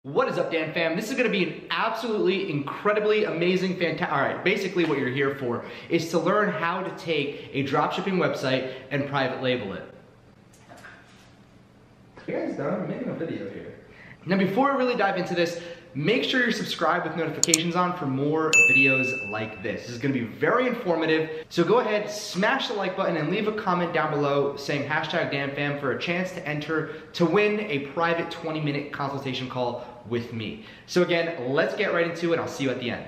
What is up, Dan fam? This is gonna be an absolutely incredibly amazing, fantastic. All right, basically what you're here for is to learn how to take a dropshipping website and private label it. You guys done? I'm making a video here. Now, before we really dive into this, make sure you're subscribed with notifications on for more videos like this. This is gonna be very informative. So go ahead, smash the like button and leave a comment down below saying #DanFam for a chance to enter to win a private 20-minute consultation call with me. So again, let's get right into it. I'll see you at the end.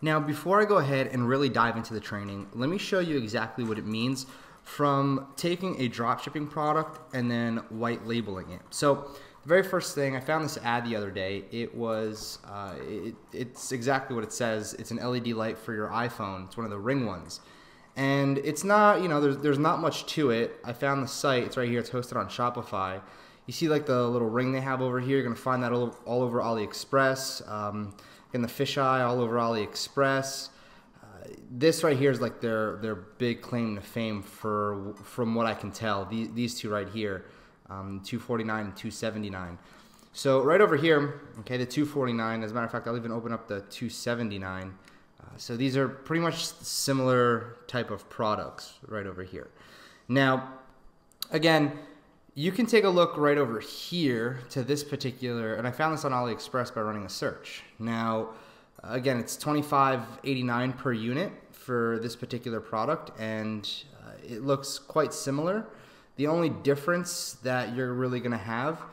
Now, before I go ahead and really dive into the training, let me show you exactly what it means from taking a dropshipping product and then white labeling it. So the very first thing, I found this ad the other day. It was, it's exactly what it says. It's an LED light for your iPhone. It's one of the Ring ones. And it's not, you know, there's not much to it. I found the site, it's right here, it's hosted on Shopify. You see like the little ring they have over here, you're gonna find that all over AliExpress. In the fisheye all over AliExpress. This right here is like their big claim to fame from what I can tell. These two right here, $249 and $279. So right over here, okay, the $249. As a matter of fact, I'll even open up the $279. So these are pretty much similar type of products right over here. Now, again, you can take a look right over here to this particular, and I found this on AliExpress by running a search. Now, again, it's $25.89 per unit for this particular product, and it looks quite similar. The only difference that you're really gonna have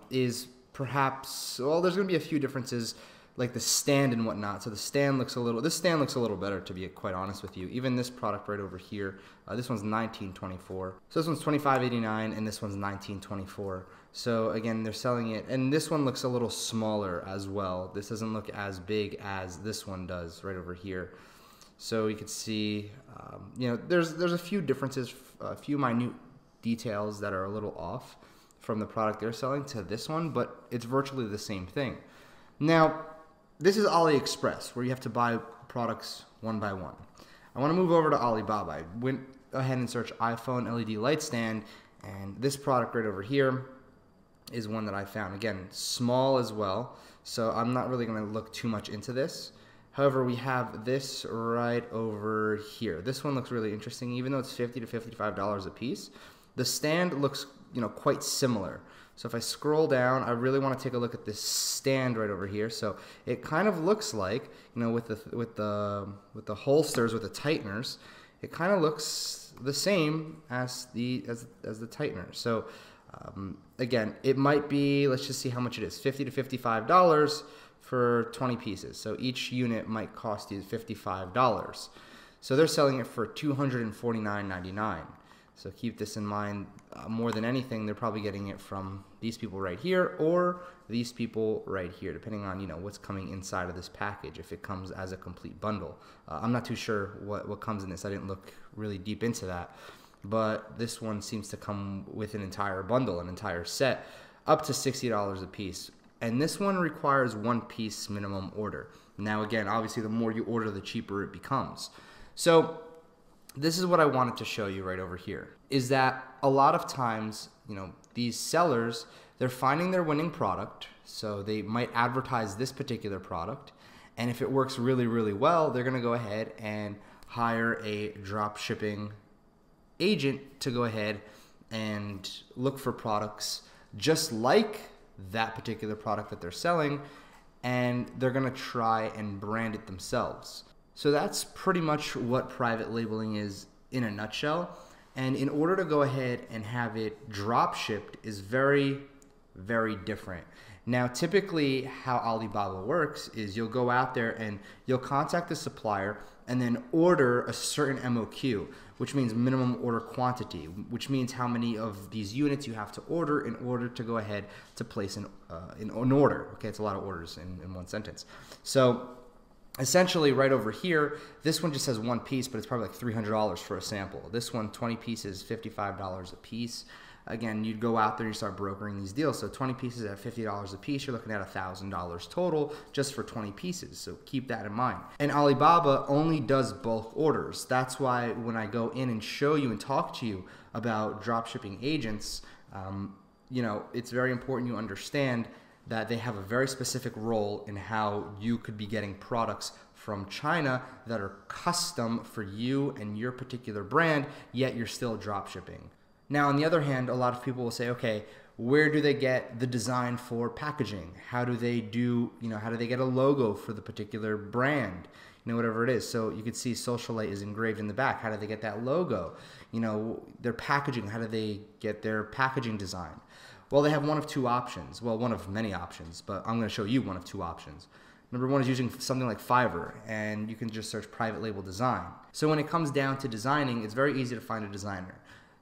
is perhaps, well, there's gonna be a few differences, like the stand and whatnot. So the stand looks this stand looks a little better, to be quite honest with you. Even this product right over here, this one's $19.24. So this one's $25.89 and this one's $19.24. So again, they're selling it, and this one looks a little smaller as well. This doesn't look as big as this one does right over here. So you can see, you know, there's a few differences, a few minute details that are a little off from the product they're selling to this one, but it's virtually the same thing. Now, this is AliExpress, where you have to buy products one by one. I want to move over to Alibaba. I went ahead and searched iPhone LED light stand, and this product right over here is one that I found. Again, small as well, so I'm not really going to look too much into this. However, we have this right over here. This one looks really interesting, even though it's $50 to $55 a piece. The stand looks, you know, quite similar. So if I scroll down, I really want to take a look at this stand right over here. So it kind of looks like, you know, with the holsters, with the tighteners, it kind of looks the same as the tighteners. So again, it might be, let's just see how much it is, $50 to $55 for 20 pieces. So each unit might cost you $55. So they're selling it for $249.99. So keep this in mind. More than anything, they're probably getting it from these people right here or these people right here, depending on, you know, what's coming inside of this package, if it comes as a complete bundle. I'm not too sure what comes in this. I didn't look really deep into that. But this one seems to come with an entire bundle, an entire set, up to $60 a piece. And this one requires one piece minimum order. Now again, obviously the more you order, the cheaper it becomes. So this is what I wanted to show you right over here, is that a lot of times, you know, these sellers, they're finding their winning product, so they might advertise this particular product, and if it works really, really well, they're gonna go ahead and hire a drop shipping agent to go ahead and look for products just like that particular product that they're selling, and they're gonna try and brand it themselves. So that's pretty much what private labeling is in a nutshell. And in order to go ahead and have it drop shipped is very, very different. Now, typically how Alibaba works is you'll go out there and you'll contact the supplier and then order a certain MOQ, which means minimum order quantity, which means how many of these units you have to order in order to go ahead to place an order. Okay, it's a lot of orders in one sentence. So essentially right over here, this one just has one piece, but it's probably like $300 for a sample. This one, 20 pieces, $55 a piece. again, you'd go out there and you start brokering these deals. So 20 pieces at $50 a piece, you're looking at $1,000 total just for 20 pieces. So keep that in mind. And Alibaba only does bulk orders. That's why when I go in and show you and talk to you about dropshipping agents, you know, it's very important you understand that they have a very specific role in how you could be getting products from China that are custom for you and your particular brand, yet you're still dropshipping. Now, on the other hand, a lot of people will say, okay, where do they get the design for packaging? How do they do, you know, how do they get a logo for the particular brand? You know, whatever it is. So you can see Socialite is engraved in the back. How do they get that logo? You know, their packaging, how do they get their packaging design? Well, they have one of two options. Well, one of many options, but I'm going to show you one of two options. Number one is using something like Fiverr, and you can just search private label design. So when it comes down to designing, it's very easy to find a designer.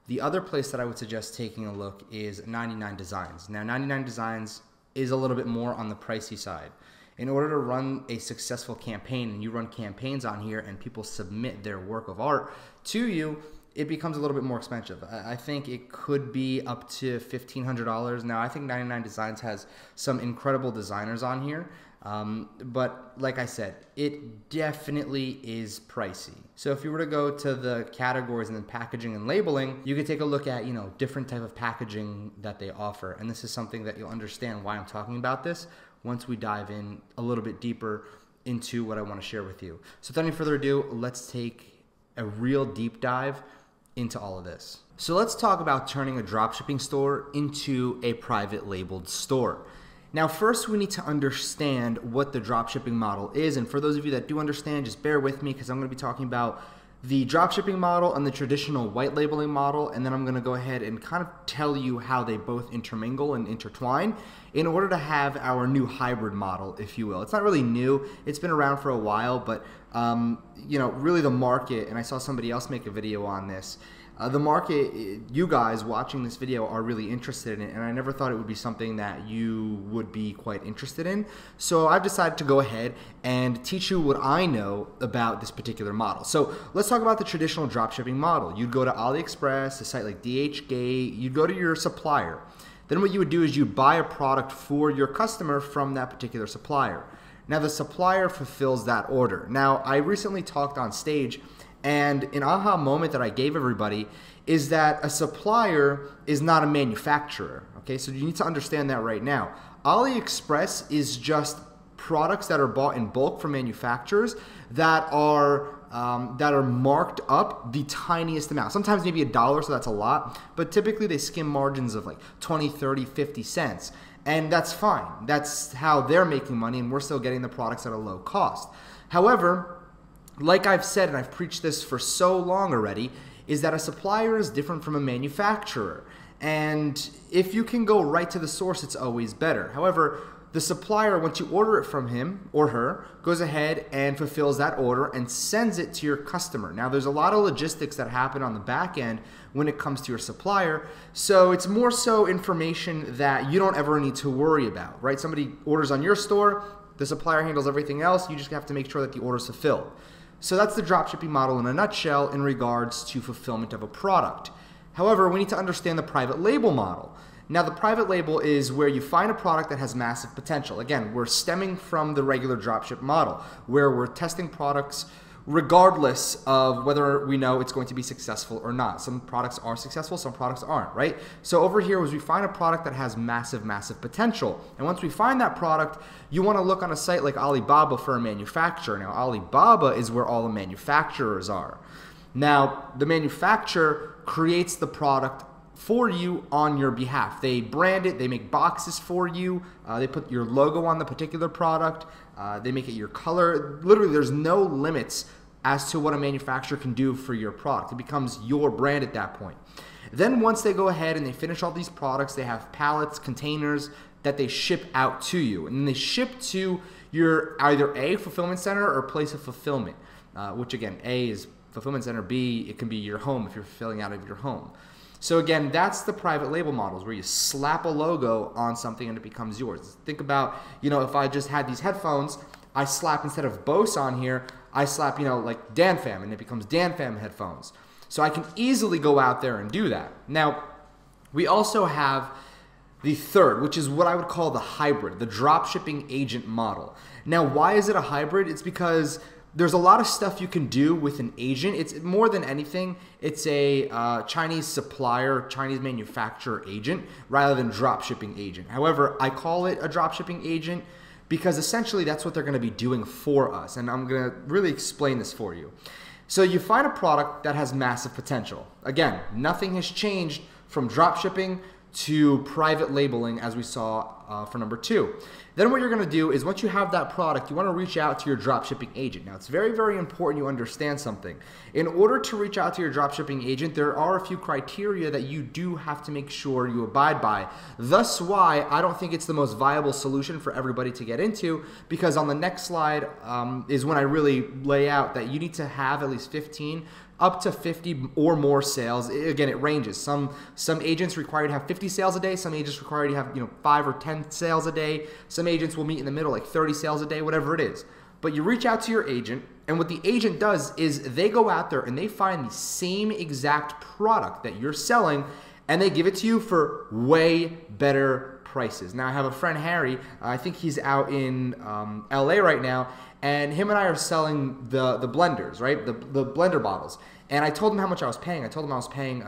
The other place that I would suggest taking a look is 99 Designs. Now, 99 Designs is a little bit more on the pricey side. In order to run a successful campaign, and you run campaigns on here and people submit their work of art to you, it becomes a little bit more expensive. I think it could be up to $1,500. Now, I think 99 Designs has some incredible designers on here. But like I said, it definitely is pricey. So if you were to go to the categories and then packaging and labeling, you could take a look at, you know, different type of packaging that they offer. And this is something that you'll understand why I'm talking about this once we dive in a little bit deeper into what I want to share with you. So without any further ado, let's take a real deep dive into all of this. So let's talk about turning a dropshipping store into a private labeled store. Now, first we need to understand what the dropshipping model is. And for those of you that do understand, just bear with me because I'm going to be talking about the dropshipping model and the traditional white labeling model. And then I'm going to go ahead and kind of tell you how they both intermingle and intertwine in order to have our new hybrid model, if you will. It's not really new. It's been around for a while, but you know, really the market, and I saw somebody else make a video on this, the market, you guys watching this video are really interested in it, and I never thought it would be something that you would be quite interested in. So I've decided to go ahead and teach you what I know about this particular model. So let's talk about the traditional dropshipping model. You'd go to AliExpress, a site like DHgate, you'd go to your supplier. Then what you would do is you'd buy a product for your customer from that particular supplier. Now the supplier fulfills that order. Now I recently talked on stage, and an aha moment that I gave everybody is that a supplier is not a manufacturer. Okay, so you need to understand that right now. AliExpress is just products that are bought in bulk from manufacturers that are marked up the tiniest amount. Sometimes maybe $1, so that's a lot, but typically they skim margins of like 20, 30, 50 cents. And that's fine. That's how they're making money, and we're still getting the products at a low cost. However, like I've said, and I've preached this for so long already, is that a supplier is different from a manufacturer. And if you can go right to the source, it's always better. However, the supplier, once you order it from him or her, goes ahead and fulfills that order and sends it to your customer. Now, there's a lot of logistics that happen on the back end when it comes to your supplier, so it's more so information that you don't ever need to worry about, right? Somebody orders on your store, the supplier handles everything else, you just have to make sure that the order is fulfilled. So that's the dropshipping model in a nutshell in regards to fulfillment of a product. However, we need to understand the private label model. Now, the private label is where you find a product that has massive potential. Again, we're stemming from the regular dropship model, where we're testing products regardless of whether we know it's going to be successful or not. Some products are successful, some products aren't, right? So over here is we find a product that has massive, massive potential. And once we find that product, you want to look on a site like Alibaba for a manufacturer. Now, Alibaba is where all the manufacturers are. Now, the manufacturer creates the product for you on your behalf. They brand it, they make boxes for you, they put your logo on the particular product, they make it your color. Literally, there's no limits as to what a manufacturer can do for your product. It becomes your brand at that point. Then once they go ahead and they finish all these products, they have pallets, containers that they ship out to you. And then they ship to your either A, fulfillment center, or place of fulfillment, which again, A is fulfillment center, B, it can be your home if you're fulfilling out of your home. So again, that's the private label models where you slap a logo on something and it becomes yours. Think about, you know, if I just had these headphones, I slap, instead of Bose on here, I slap, you know, like DanFam, and it becomes DanFam headphones. So I can easily go out there and do that. Now, We also have the third, which is what I would call the hybrid, the dropshipping agent model. Now, why is it a hybrid? It's because there's a lot of stuff you can do with an agent. It's more than anything, it's a Chinese supplier, Chinese manufacturer agent rather than dropshipping agent. However, I call it a dropshipping agent because essentially that's what they're going to be doing for us. And I'm going to really explain this for you. So you find a product that has massive potential. Again, nothing has changed from dropshipping to private labeling as we saw for number 2. Then what you're going to do is once you have that product, you want to reach out to your dropshipping agent. Now, it's very, very important you understand something. In order to reach out to your dropshipping agent, there are a few criteria that you do have to make sure you abide by. Thus why I don't think it's the most viable solution for everybody to get into, because on the next slide is when I really lay out that you need to have at least 15 up to 50 or more sales. Again, it ranges. Some agents require you to have 50 sales a day. Some agents require you to have 5 or 10 sales a day. Some agents will meet in the middle, like 30 sales a day, whatever it is. But you reach out to your agent, and what the agent does is they go out there and they find the same exact product that you're selling, and they give it to you for way better prices. Now, I have a friend, Harry. I think he's out in LA right now, and him and I are selling the blenders, right? The blender bottles. And I told him how much I was paying. I told him I was paying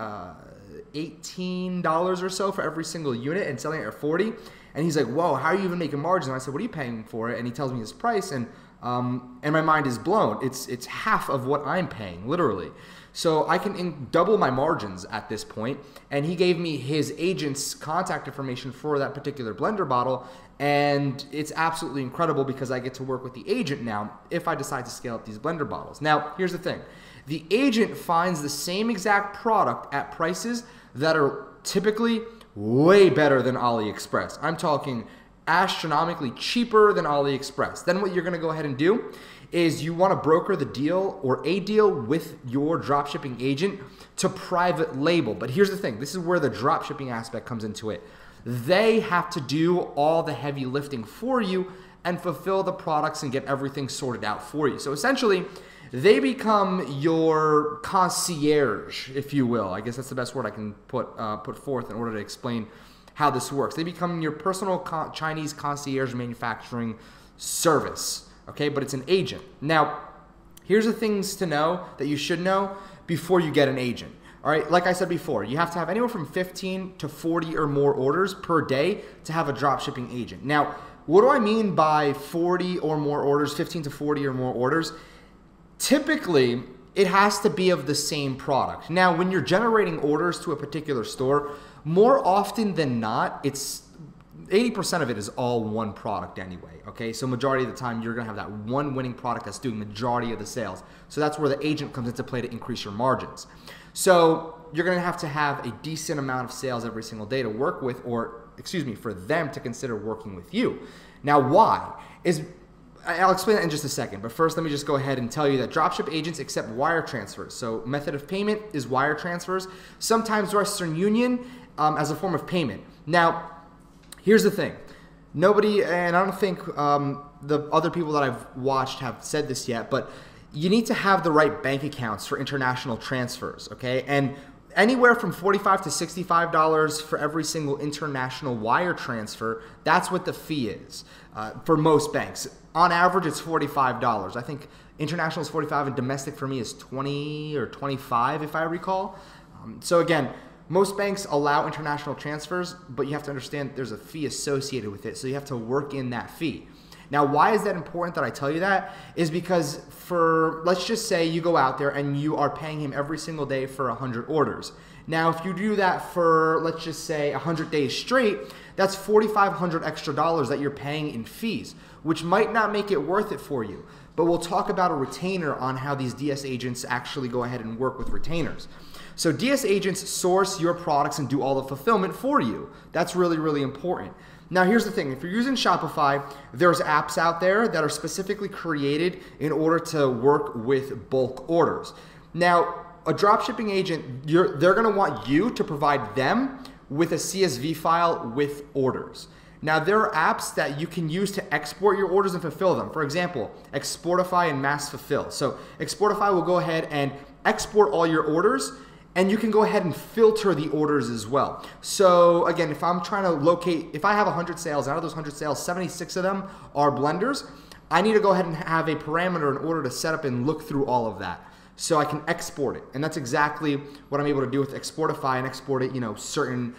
$18 or so for every single unit and selling it at 40. And he's like, whoa, how are you even making margins? And I said, what are you paying for it? And he tells me his price, and my mind is blown. It's half of what I'm paying, literally. So I can double my margins at this point. And he gave me his agent's contact information for that particular blender bottle. And it's absolutely incredible because I get to work with the agent now if I decide to scale up these blender bottles. Now, here's the thing. The agent finds the same exact product at prices that are typically way better than AliExpress. I'm talking astronomically cheaper than AliExpress. Then what you're going to go ahead and do is you want to broker the deal or a deal with your dropshipping agent to private label. But here's the thing. This is where the dropshipping aspect comes into it. They have to do all the heavy lifting for you and fulfill the products and get everything sorted out for you. So essentially, they become your concierge, if you will. I guess that's the best word I can put forth in order to explain how this works. They become your personal Chinese concierge manufacturing service, okay? But it's an agent. Now, here's the things to know that you should know before you get an agent. All right, like I said before, you have to have anywhere from 15 to 40 or more orders per day to have a dropshipping agent. Now, what do I mean by 40 or more orders, 15 to 40 or more orders? Typically, it has to be of the same product. Now, when you're generating orders to a particular store, more often than not, it's 80% of it is all one product anyway, okay? So majority of the time, you're gonna have that one winning product that's doing majority of the sales. So that's where the agent comes into play to increase your margins. So you're gonna have to have a decent amount of sales every single day to work with, or excuse me, for them to consider working with you. Now, why? I'll explain that in just a second, but first let me just go ahead and tell you that dropship agents accept wire transfers. So method of payment is wire transfers, sometimes Western Union as a form of payment. Now, here's the thing. Nobody, and I don't think the other people that I've watched have said this yet, but you need to have the right bank accounts for international transfers, okay? And anywhere from $45 to $65 for every single international wire transfer, that's what the fee is for most banks. On average, it's $45. I think international is $45 and domestic for me is $20 or $25 if I recall. So again, most banks allow international transfers, but you have to understand there's a fee associated with it, so you have to work in that fee. Now, why is that important that I tell you that? Is because for, let's just say you go out there and you are paying him every single day for 100 orders. Now, if you do that for, let's just say 100 days straight, that's $4,500 extra that you're paying in fees, which might not make it worth it for you. But we'll talk about a retainer on how these DS agents actually go ahead and work with retainers. So DS agents source your products and do all the fulfillment for you. That's really, really important. Now, here's the thing. If you're using Shopify, there's apps out there that are specifically created in order to work with bulk orders. Now, a dropshipping agent, they're going to want you to provide them with a CSV file with orders. Now, there are apps that you can use to export your orders and fulfill them. For example, Exportify and Mass Fulfill. So Exportify will go ahead and export all your orders, And you can go ahead and filter the orders as well. So again, if I'm trying to locate, if I have 100 sales, out of those 100 sales, 76 of them are blenders, I need to go ahead and have a parameter in order to set up and look through all of that, so I can export it. And that's exactly what I'm able to do with Exportify and export it, certain,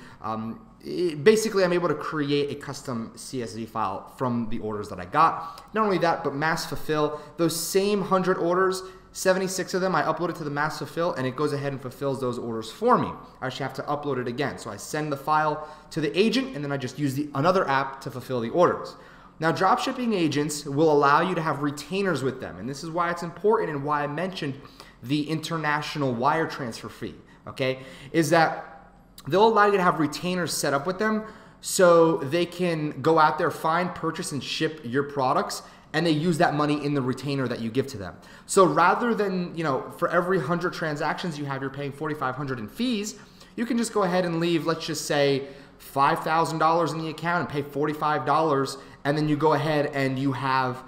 basically I'm able to create a custom CSV file from the orders that I got. Not only that, but mass fulfill, those same 100 orders, 76 of them, I upload it to the mass fulfill and it goes ahead and fulfills those orders for me. I actually have to upload it again. So I send the file to the agent and then I just use another app to fulfill the orders. Now, dropshipping agents will allow you to have retainers with them. And this is why it's important and why I mentioned the international wire transfer fee, okay? Is that they'll allow you to have retainers set up with them so they can go out there, find, purchase, and ship your products, and they use that money in the retainer that you give to them. So rather than, for every 100 transactions you have, you're paying $4,500 in fees, you can just go ahead and leave, let's just say, $5,000 in the account and pay $45, and then you go ahead and you have,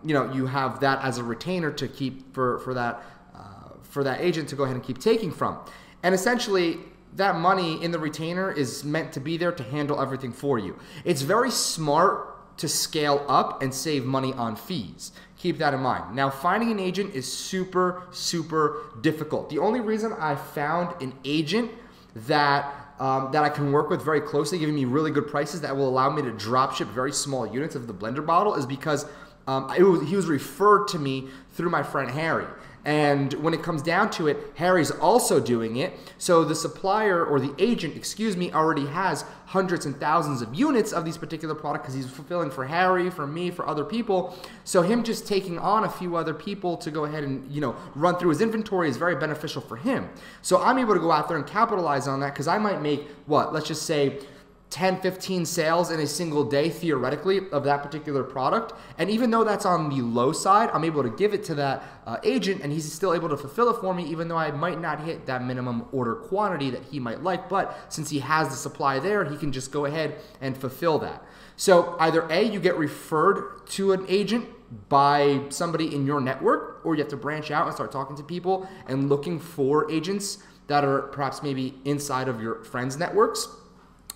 you have that as a retainer to keep for that agent to go ahead and keep taking from. And essentially, that money in the retainer is meant to be there to handle everything for you. It's very smart to scale up and save money on fees. Keep that in mind. Now, finding an agent is super, super difficult. The only reason I found an agent that I can work with very closely, giving me really good prices that will allow me to drop ship very small units of the blender bottle is because he was referred to me through my friend Harry. And when it comes down to it, Harry's also doing it. So the supplier, or the agent, excuse me, already has hundreds and thousands of units of these particular products because he's fulfilling for Harry, for me, for other people. So him just taking on a few other people to go ahead and, run through his inventory is very beneficial for him. So I'm able to go out there and capitalize on that because I might make, let's just say 10, 15 sales in a single day, theoretically, of that particular product. And even though that's on the low side, I'm able to give it to that agent and he's still able to fulfill it for me, even though I might not hit that minimum order quantity that he might like. But since he has the supply there, he can just go ahead and fulfill that. So either A, you get referred to an agent by somebody in your network, or you have to branch out and start talking to people and looking for agents that are perhaps maybe inside of your friends' networks.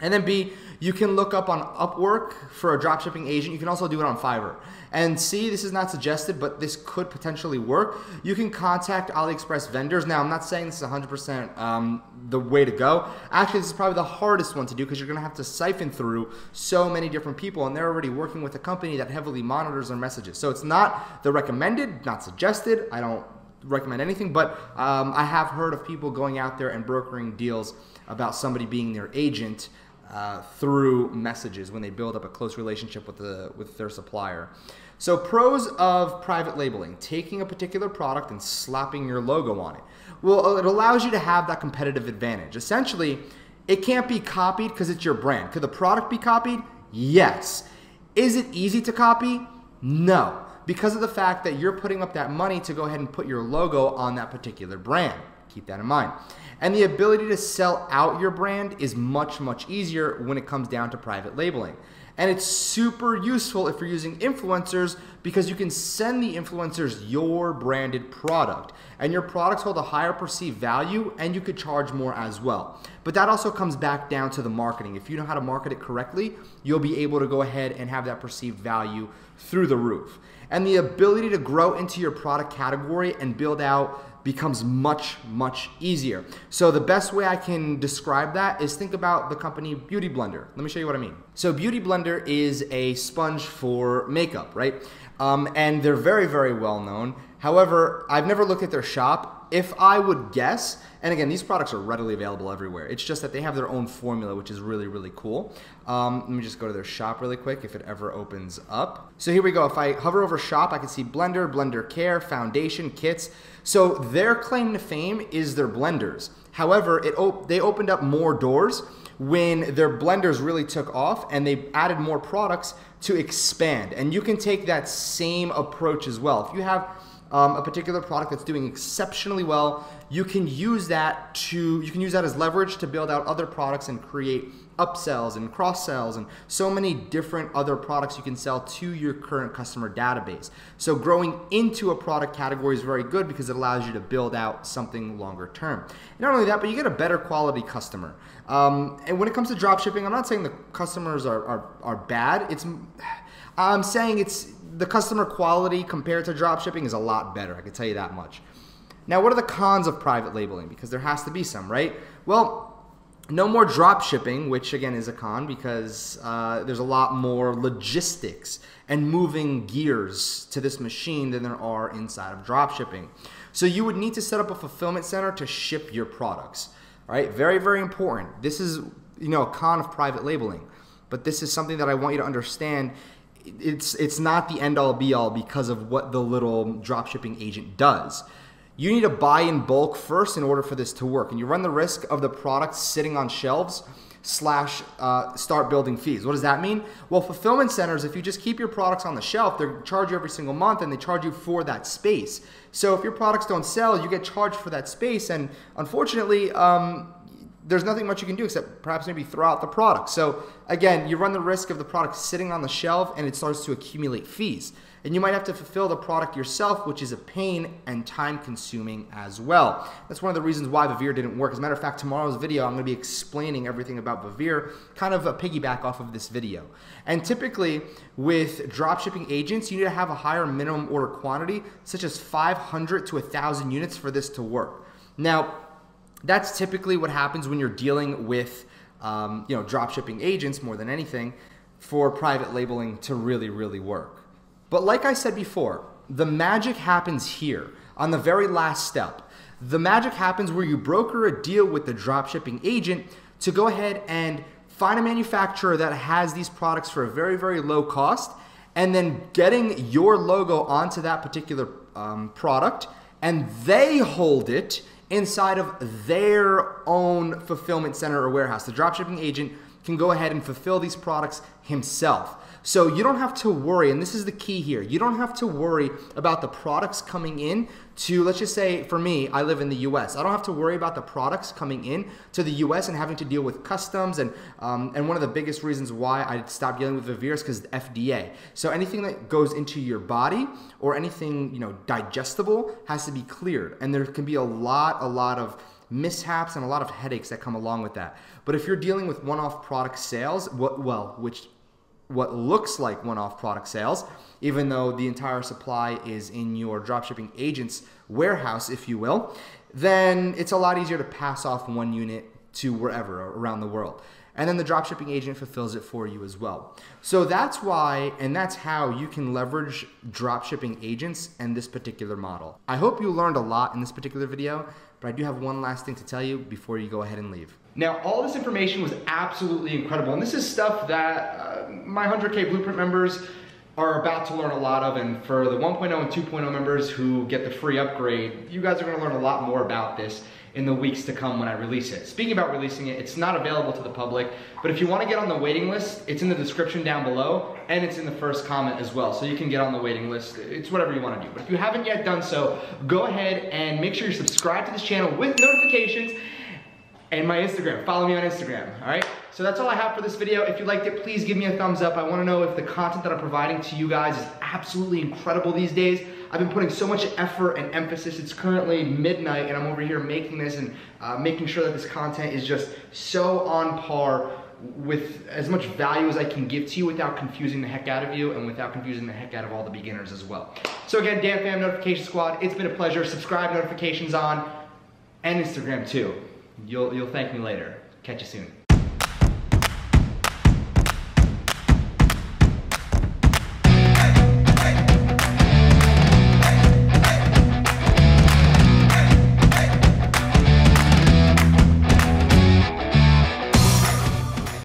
And then B, you can look up on Upwork for a dropshipping agent. You can also do it on Fiverr. And C, this is not suggested, but this could potentially work. You can contact AliExpress vendors. Now, I'm not saying this is 100% the way to go. Actually, this is probably the hardest one to do because you're going to have to siphon through so many different people, and they're already working with a company that heavily monitors their messages. So it's not the recommended, not suggested. I don't recommend anything, but I have heard of people going out there and brokering deals about somebody being their agent through messages when they build up a close relationship with their supplier. So pros of private labeling: taking a particular product and slapping your logo on it. Well, it allows you to have that competitive advantage. Essentially, it can't be copied because it's your brand. Could the product be copied? Yes. Is it easy to copy? No, because of the fact that you're putting up that money to go ahead and put your logo on that particular brand. Keep that in mind. And the ability to sell out your brand is much, much easier when it comes down to private labeling. And it's super useful if you're using influencers because you can send the influencers your branded product. And your products hold a higher perceived value and you could charge more as well. But that also comes back down to the marketing. If you know how to market it correctly, you'll be able to go ahead and have that perceived value through the roof. And the ability to grow into your product category and build out becomes much, much easier. So the best way I can describe that is think about the company Beauty Blender. Let me show you what I mean. So Beauty Blender is a sponge for makeup, right? And they're very, very well known. However, I've never looked at their shop. If I would guess, and again, these products are readily available everywhere. It's just that they have their own formula, which is really, really cool. Let me just go to their shop really quick if it ever opens up. So here we go. If I hover over shop, I can see Blender, Blender Care, Foundation, Kits. So their claim to fame is their blenders. However, they opened up more doors when their blenders really took off and they added more products to expand. And you can take that same approach as well. If you have a particular product that's doing exceptionally well, you can use that as leverage to build out other products and create upsells and cross sells and so many different other products you can sell to your current customer database. So growing into a product category is very good because it allows you to build out something longer term. And not only that, but you get a better quality customer. And when it comes to dropshipping, I'm not saying the customers are bad. I'm saying the customer quality compared to dropshipping is a lot better. I can tell you that much. Now, what are the cons of private labeling? Because there has to be some, right? Well, no more drop shipping, which again is a con because there's a lot more logistics and moving gears to this machine than there are inside of drop shipping. So you would need to set up a fulfillment center to ship your products. All right, very, very important. This is, a con of private labeling, but this is something that I want you to understand. It's not the end all be all because of what the little drop shipping agent does. You need to buy in bulk first in order for this to work. And you run the risk of the product sitting on shelves / start building fees. What does that mean? Well, fulfillment centers, if you just keep your products on the shelf, they charge you every single month and they charge you for that space. So if your products don't sell, you get charged for that space. And unfortunately, there's nothing much you can do except perhaps maybe throw out the product. So again, you run the risk of the product sitting on the shelf and it starts to accumulate fees. And you might have to fulfill the product yourself, which is a pain and time consuming as well. That's one of the reasons why Vivere didn't work. As a matter of fact, tomorrow's video, I'm gonna be explaining everything about Vivere, kind of a piggyback off of this video. And typically with dropshipping agents, you need to have a higher minimum order quantity, such as 500 to 1,000 units for this to work. Now, that's typically what happens when you're dealing with dropshipping agents more than anything for private labeling to really, really work. But like I said before, the magic happens here on the very last step. The magic happens where you broker a deal with the dropshipping agent to go ahead and find a manufacturer that has these products for a very, very low cost, and then getting your logo onto that particular product, and they hold it inside of their own fulfillment center or warehouse. The dropshipping agent can go ahead and fulfill these products himself. So you don't have to worry, and this is the key here, you don't have to worry about the products coming in to, let's just say for me, I live in the US. I don't have to worry about the products coming in to the US and having to deal with customs, and one of the biggest reasons why I stopped dealing with Vivere is because of the FDA. So anything that goes into your body or anything digestible has to be cleared, and there can be a lot of mishaps and a lot of headaches that come along with that. But if you're dealing with one-off product sales, what looks like one-off product sales, even though the entire supply is in your dropshipping agent's warehouse, if you will, then it's a lot easier to pass off one unit to wherever around the world. And then the dropshipping agent fulfills it for you as well. So that's why, and that's how you can leverage dropshipping agents and this particular model. I hope you learned a lot in this particular video, but I do have one last thing to tell you before you go ahead and leave. Now, all this information was absolutely incredible, and this is stuff that my 100K Blueprint members are about to learn a lot of, and for the 1.0 and 2.0 members who get the free upgrade, you guys are gonna learn a lot more about this in the weeks to come when I release it. Speaking about releasing it, it's not available to the public, but if you wanna get on the waiting list, it's in the description down below, and it's in the first comment as well, so you can get on the waiting list. It's whatever you wanna do. But if you haven't yet done so, go ahead and make sure you're subscribed to this channel with notifications, and my Instagram. Follow me on Instagram, all right? So that's all I have for this video. If you liked it, please give me a thumbs up. I wanna know if the content that I'm providing to you guys is absolutely incredible these days. I've been putting so much effort and emphasis. It's currently midnight and I'm over here making this and making sure that this content is just so on par with as much value as I can give to you without confusing the heck out of you and without confusing the heck out of all the beginners as well. So again, Dan Fam Notification Squad, it's been a pleasure. Subscribe, notifications on, and Instagram too. You'll thank me later. Catch you soon.